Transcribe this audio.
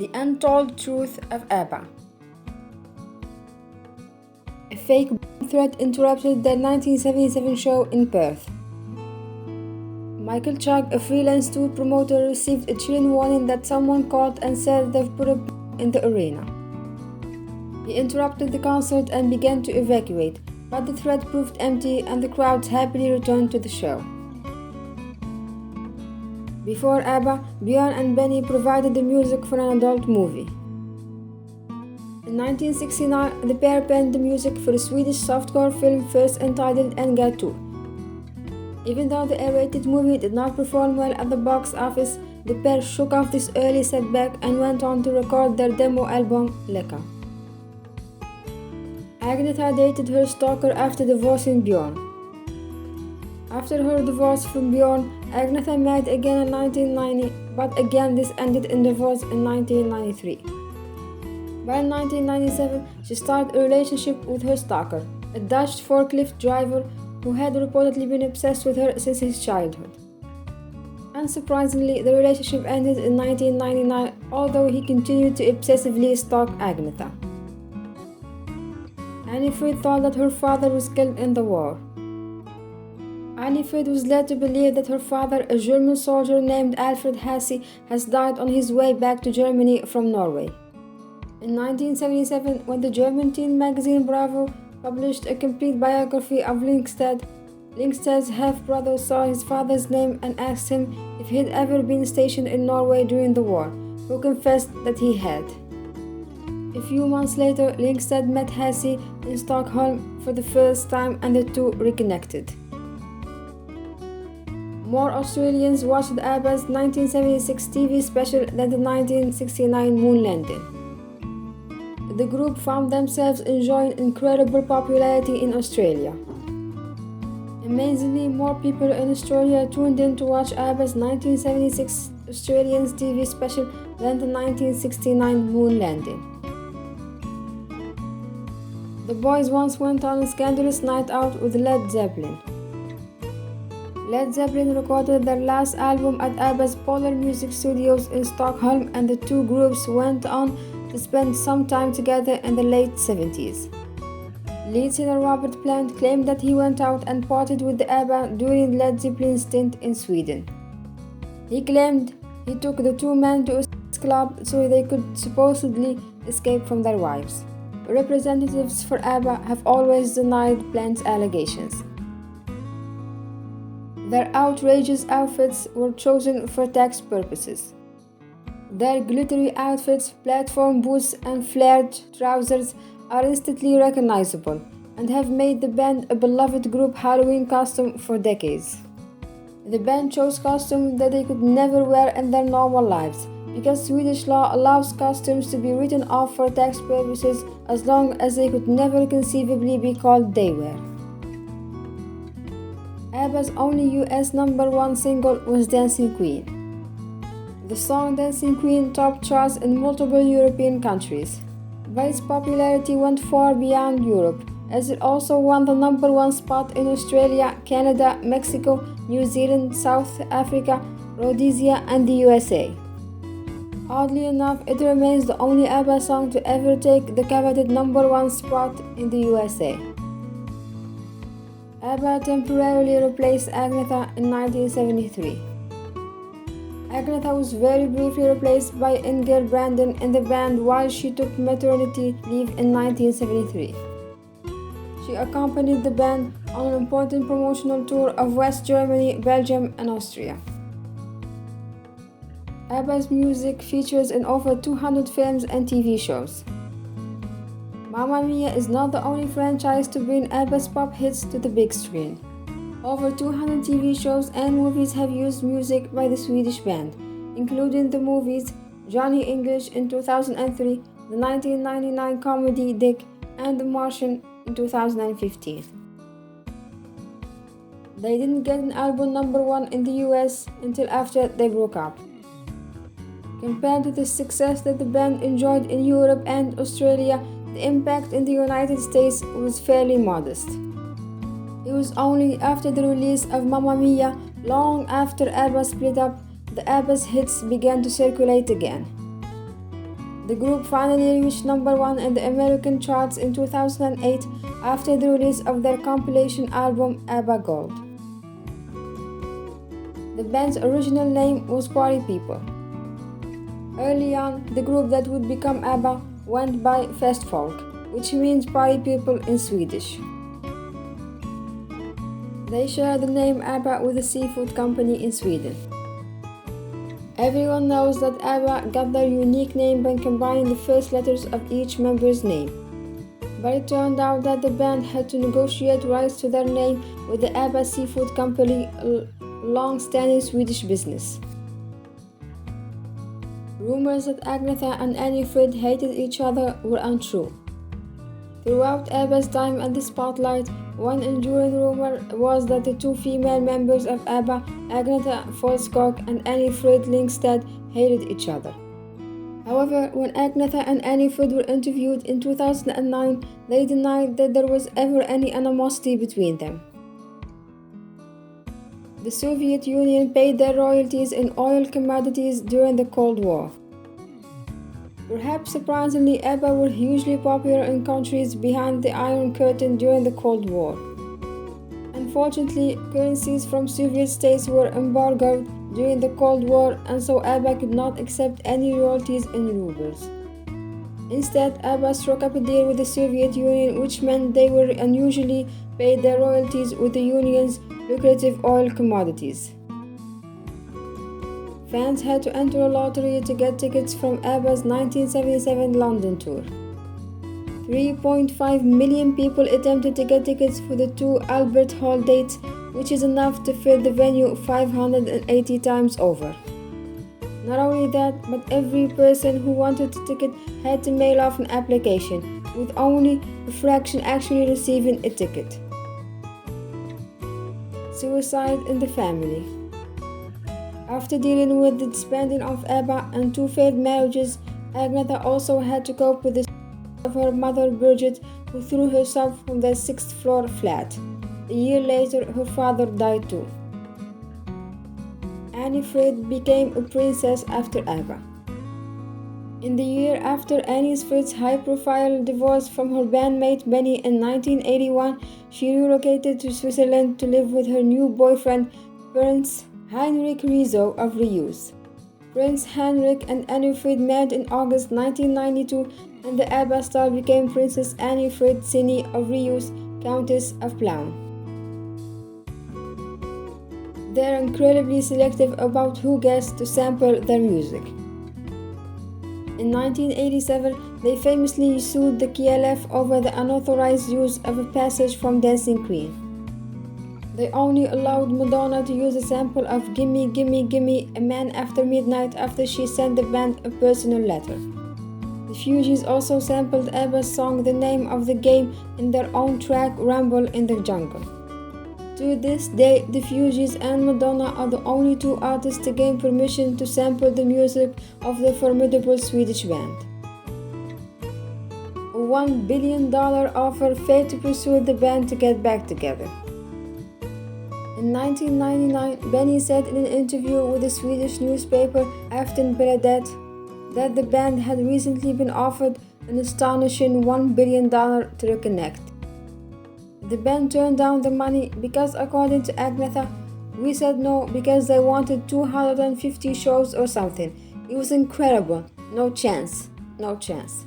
The Untold Truth of ABBA. A fake bomb threat interrupted their 1977 show in Perth. Michael Chugg, a freelance tour promoter, received a chilling warning that someone called and said they've put a bomb in the arena. He interrupted the concert and began to evacuate, but the threat proved empty and the crowds happily returned to the show. Before ABBA, Björn and Benny provided the music for an adult movie. In 1969, the pair penned the music for a Swedish softcore film first entitled Enga 2. Even though the A-rated movie did not perform well at the box office, the pair shook off this early setback and went on to record their demo album, Leka. Agnetha dated her stalker after divorcing Björn. After her divorce from Björn, Agnetha married again in 1990, but again this ended in divorce in 1993. By 1997, she started a relationship with her stalker, a Dutch forklift driver who had reportedly been obsessed with her since his childhood. Unsurprisingly, the relationship ended in 1999, although he continued to obsessively stalk Agnetha. Annie-Frid thought that her father was killed in the war. Annie-Frid was led to believe that her father, a German soldier named Alfred Hasse, has died on his way back to Germany from Norway. In 1977, when the German teen magazine Bravo published a complete biography of Lyngstad, Lyngstad's half-brother saw his father's name and asked him if he had ever been stationed in Norway during the war, who confessed that he had. A few months later, Lyngstad met Hasse in Stockholm for the first time and the two reconnected. More Australians watched ABBA's 1976 TV special than the 1969 moon landing. The group found themselves enjoying incredible popularity in Australia. Amazingly, more people in Australia tuned in to watch ABBA's 1976 Australian TV special than the 1969 moon landing. The boys once went on a scandalous night out with Led Zeppelin. Led Zeppelin recorded their last album at ABBA's Polar Music Studios in Stockholm, and the two groups went on to spend some time together in the late 70s. Lead singer Robert Plant claimed that he went out and partied with the ABBA during Led Zeppelin's stint in Sweden. He claimed he took the two men to a club so they could supposedly escape from their wives. Representatives for ABBA have always denied Plant's allegations. Their outrageous outfits were chosen for tax purposes. Their glittery outfits, platform boots, and flared trousers are instantly recognizable and have made the band a beloved group Halloween costume for decades. The band chose costumes that they could never wear in their normal lives because Swedish law allows costumes to be written off for tax purposes as long as they could never conceivably be called daywear. ABBA's only US #1 single was Dancing Queen. The song Dancing Queen topped charts in multiple European countries, but its popularity went far beyond Europe, as it also won the #1 spot in Australia, Canada, Mexico, New Zealand, South Africa, Rhodesia, and the USA. Oddly enough, it remains the only ABBA song to ever take the coveted #1 spot in the USA. ABBA temporarily replaced Agnetha in 1973. Agnetha was very briefly replaced by Inger Brandon in the band while she took maternity leave in 1973. She accompanied the band on an important promotional tour of West Germany, Belgium, and Austria. ABBA's music features in over 200 films and TV shows. Mamma Mia is not the only franchise to bring ABBA's pop hits to the big screen. Over 200 TV shows and movies have used music by the Swedish band, including the movies Johnny English in 2003, the 1999 comedy Dick, and The Martian in 2015. They didn't get an album #1 in the US until after they broke up. Compared to the success that the band enjoyed in Europe and Australia, the impact in the United States was fairly modest. It was only after the release of Mamma Mia, long after ABBA split up, the ABBA's hits began to circulate again. The group finally reached number 1 in the American charts in 2008 after the release of their compilation album ABBA Gold. The band's original name was Party People. Early on, the group that would become ABBA went by Festfolk, which means party people in Swedish. They share the name ABBA with a seafood company in Sweden. Everyone knows that ABBA got their unique name by combining the first letters of each member's name. But it turned out that the band had to negotiate rights to their name with the ABBA Seafood Company, a long-standing Swedish business. Rumors that Agnetha and Annie Frid hated each other were untrue. Throughout ABBA's time at the spotlight, one enduring rumor was that the two female members of ABBA, Agnetha Folskog and Annie Frid Lyngstad, hated each other. However, when Agnetha and Annie Frid were interviewed in 2009, they denied that there was ever any animosity between them. The Soviet Union paid their royalties in oil commodities during the Cold War. Perhaps surprisingly, ABBA were hugely popular in countries behind the Iron Curtain during the Cold War. Unfortunately, currencies from Soviet states were embargoed during the Cold War, and so ABBA could not accept any royalties in rubles. Instead, ABBA struck up a deal with the Soviet Union, which meant they were unusually paid their royalties with the Union's lucrative oil commodities. Fans had to enter a lottery to get tickets from ABBA's 1977 London tour. 3.5 million people attempted to get tickets for the two Albert Hall dates, which is enough to fill the venue 580 times over. Not only that, but every person who wanted a ticket had to mail off an application, with only a fraction actually receiving a ticket. Suicide in the family. After dealing with the disbanding of ABBA and two failed marriages, Agnetha also had to cope with the of her mother Birgit, who threw herself from their 6th floor flat. A year later, her father died too. Annie Frid became a princess after ABBA. In the year after Annie Frid's high-profile divorce from her bandmate Benny in 1981, she relocated to Switzerland to live with her new boyfriend, Prince Heinrich Rizzo of Reuse. Prince Heinrich and Annie Frid married in August 1992, and the ABBA star became Princess Annie Frid Cini of Reuse, Countess of Plauen. They're incredibly selective about who gets to sample their music. In 1987, they famously sued the KLF over the unauthorized use of a passage from Dancing Queen. They only allowed Madonna to use a sample of Gimme Gimme Gimme, A Man After Midnight, after she sent the band a personal letter. The Fugees also sampled ABBA's song The Name of the Game in their own track Rumble in the Jungle. To this day, the Fugees and Madonna are the only two artists to gain permission to sample the music of the formidable Swedish band. A $1 billion offer failed to persuade the band to get back together. In 1999, Benny said in an interview with the Swedish newspaper Aftonbladet that the band had recently been offered an astonishing $1 billion to reconnect. The band turned down the money because, according to Agnetha, we said no because they wanted 250 shows or something. It was incredible. No chance. No chance.